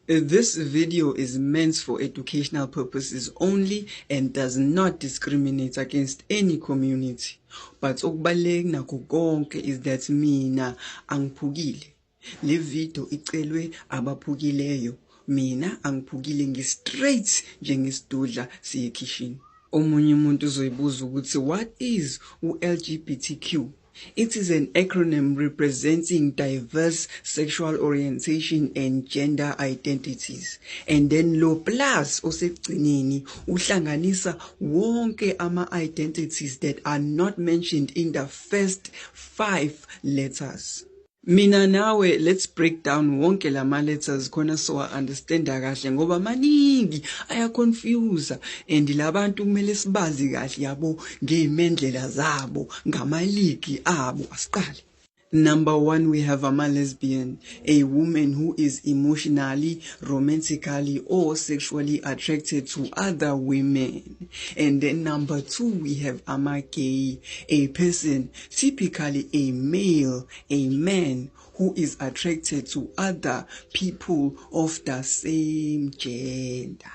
This video is meant for educational purposes only and does not discriminate against any community. But okubaluleke nakho konke is that mina angiphukile. Le video icelwe abaphukileyo. Mina angiphukile ngi-straight njengesidudla siyekhishini. Omunye umuntu uzoyibuza ukuthi what is u-LGBTQ? It is an acronym representing diverse sexual orientation and gender identities. And then lo plus osekugcineni uhlanganisa wonke ama-identities that are not mentioned in the first 5 letters. Mina nawe, let's break down wonke lama letters khona so understanda kahle ngoba maningi ayaconfuse and labantu kumele sibazi kahle yabo ngeimendlela zabo ngamaligi abo. Asiqale. Number 1, we have a lesbian, a woman who is emotionally, romantically, or sexually attracted to other women. And then number 2, we have a gay, a person, typically a male, a man who is attracted to other people of the same gender.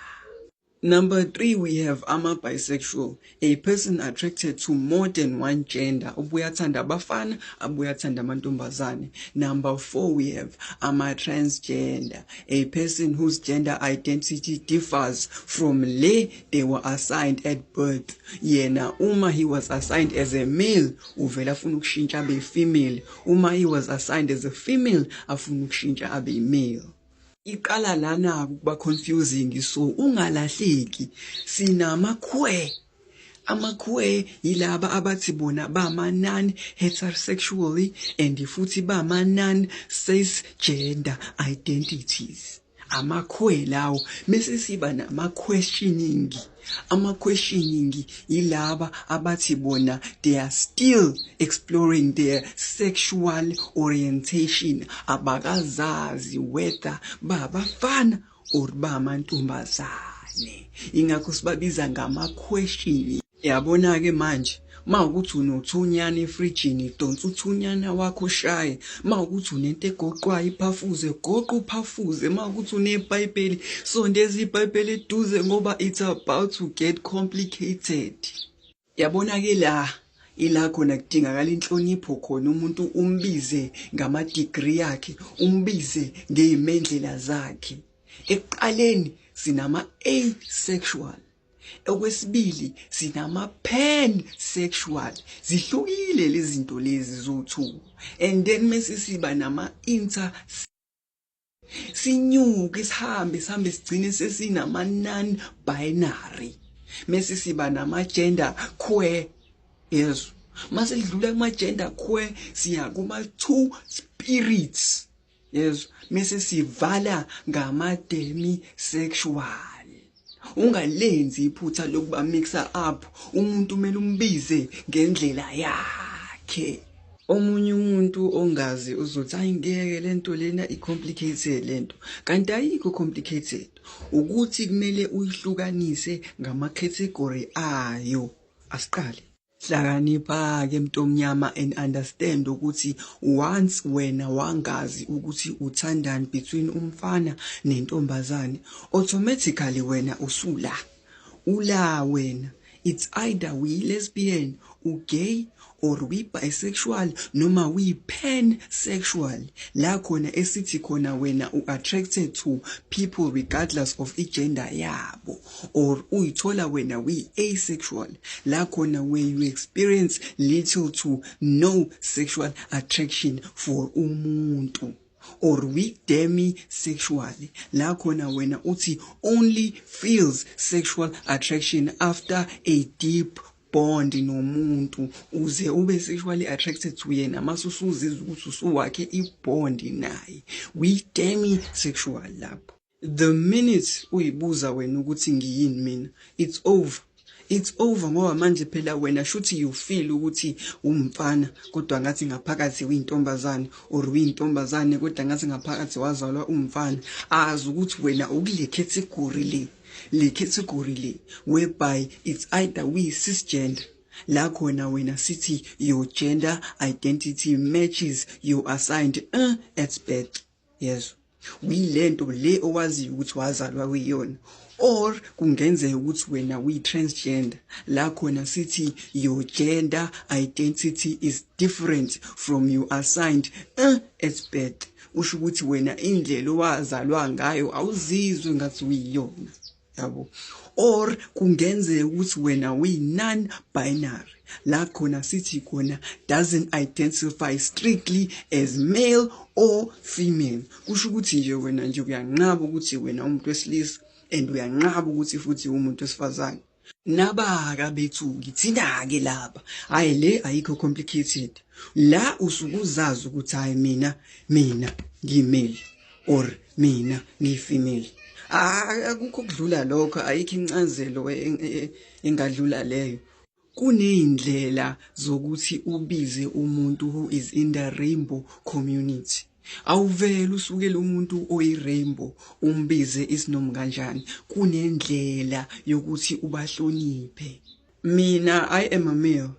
Number 3, we have bisexual, a person attracted to more than one gender. Ubuyathanda abafana, abuyathanda amantombazane. Number 4, we have transgender, a person whose gender identity differs from le they were assigned at birth. Yena uma he was assigned as a male, uvela afuna ukushintsha abe female. Uma he was assigned as a female, afuna ukushintsha abe male. Iqala lana kuba confusing so ungalahleki sinamakhwe. Amakhwe yilaba abathi bona bama non heterosexually and futhi bama non cisgender identities. Amakhwe lawo bese siba nama-questioning. Ama-questioning yilaba abathi bona they are still exploring their sexual orientation, abakazazi whether babafana or bamantombazane. Ingakho sibabiza ngama-questioning. Yabona ke manje mawukuthi unothunyana efrijini donsa uthunyana wakho shaye, mawukuthi unento egoqwayo iphafuze goqa uphafuze, mawukuthi unebhayibheli sondeza ibhayibheli eduze ngoba it's about to get complicated. Yabona ke ila khona kudingakala inhlonipho khona umuntu umbize ngama degree yakhe, umbize ngeimendlela zakhe. Ekuqaleni sinama asexual, okwesibili sinama pansexual. Zihlukile lezi zinto lezi zo2. And then mase siba nama inter, sinyuke sihambe sigcine sesinama non binary. Mase siba nama gender queer. Yes. Mase lidlula kuma gender queer siya kuma two spirits. Yes. Mase sivala ngama demisexual. Ungalenzi iphutha lokuba mixa up, umuntu kumele umbize ngendlela yakhe. Omunye umuntu ongazi uzothi ayingeke lento lena icomplicated lento. Kanti ayikho complicated. Ukuthi kumele uyihlukanise ngama category ayo. Asiqale. Hlakanipha ke mntomnyama and understand ukuthi once wena wangazi ukuthi uthandani between umfana nentombazane, automatically wena usula. Ula wena. It's either we lesbian, gay, or we bisexual, noma we pansexual. La khona esithi khona wena attracted to people regardless of gender yabo. Or uyithola wena we asexual. La khona where you experience little to no sexual attraction for umuntu. Or we demisexual. La khona wena uthi only feels sexual attraction after a deep bond nomuntu uze ube sexually attracted to yena masusuzizwa ukuthi usuwakhe ibond naye. We demisexual lapho. The minute uyibuza wena ukuthi ngiyini mina, it's over. It's over ngoba manje phela wena shuthi you feel ukuthi umfana kodwa ngathi ngaphakathi uyintombazane, or uyintombazane kodwa ngathi ngaphakathi wazalwa umfana. Azi ukuthi wena ukule category le whereby it's either we cisgender. La khona wena sithi your gender identity matches your assigned at birth. Yes. uyilento le owaziyo ukuthi wazalwa kuyona. Or kungenzeka ukuthi wena uyi-transgender, la khona sithi your gender identity is different from your assigned at birth. Usho ukuthi wena indlela owazalwa ngayo awuzizwe ngathi uyiyona, yabo. Or kungenzeka ukuthi wena uyi-non-binary, la khona sithi khona doesn't identify strictly as male or female. Kusho ukuthi nje wena nje uyanqaba ukuthi wena umuntu wesilisa and uyanqaba ukuthi futhi umuntu wesifazane. Nabaka bethu ngithina-ke lapha, hayi le ayikho complicated. La usukuzazi ukuthi hayi mina ngiyimale or mina ngiyifemale. Akukho kudlula lokho, ayikho incazelo engadlula leyo. Kuneyindlela zokuthi ubize umuntu who is in the rainbow community. Awuvele usukele umuntu oyi-rainbow umbize isinoma kanjani. Kunendlela yokuthi ubahloniphe. Mina I am a male,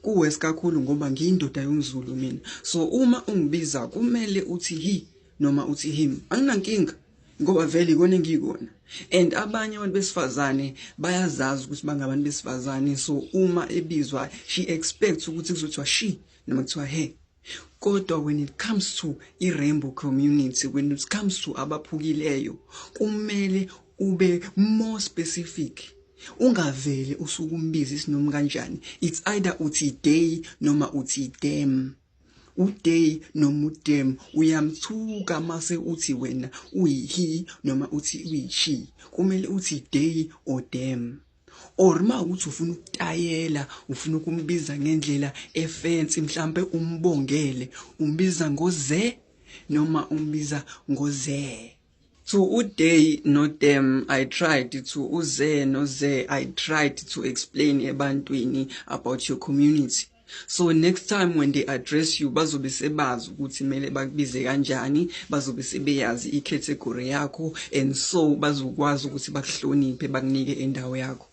kuwes kakhulu ngoba ngiyindoda yomZulu mina. So uma ungibiza kumele uthi he noma uthi him, anginankinga ngoba vele ikona engikona. And abanye abantu besifazane bayazazi ukuthi bangabantu besifazane, so uma ebizwa she expects ukuthi kuzothiwa she noma kuthiwa he. Kodwa when it comes to i-rainbow community, when it comes to abaphukileyo, kumele ube more specific. Ungavele usukumbiza isinoma kanjani. It's either uthi they noma uthi them. Uday noma udem uyamthuka mase uthi wena uyi-he noma uthi uyi-she. Kumele uthi they or them. Or ma uthi ufuna ukutayela, ufuna ukumbiza ngendlela efancy, mhlambe umbongele, umbiza ngoze noma umbiza ngoze. So uday no them, I tried to uze no ze, I tried to explain ebantwini about your community. So next time when they address you, bazobe sebazi ukuthi mele bakubize kanjani, bazobe sebeyazi i-category yakho, and so bazokwazi ukuthi bakuhloniphe bakunike indawo yakho.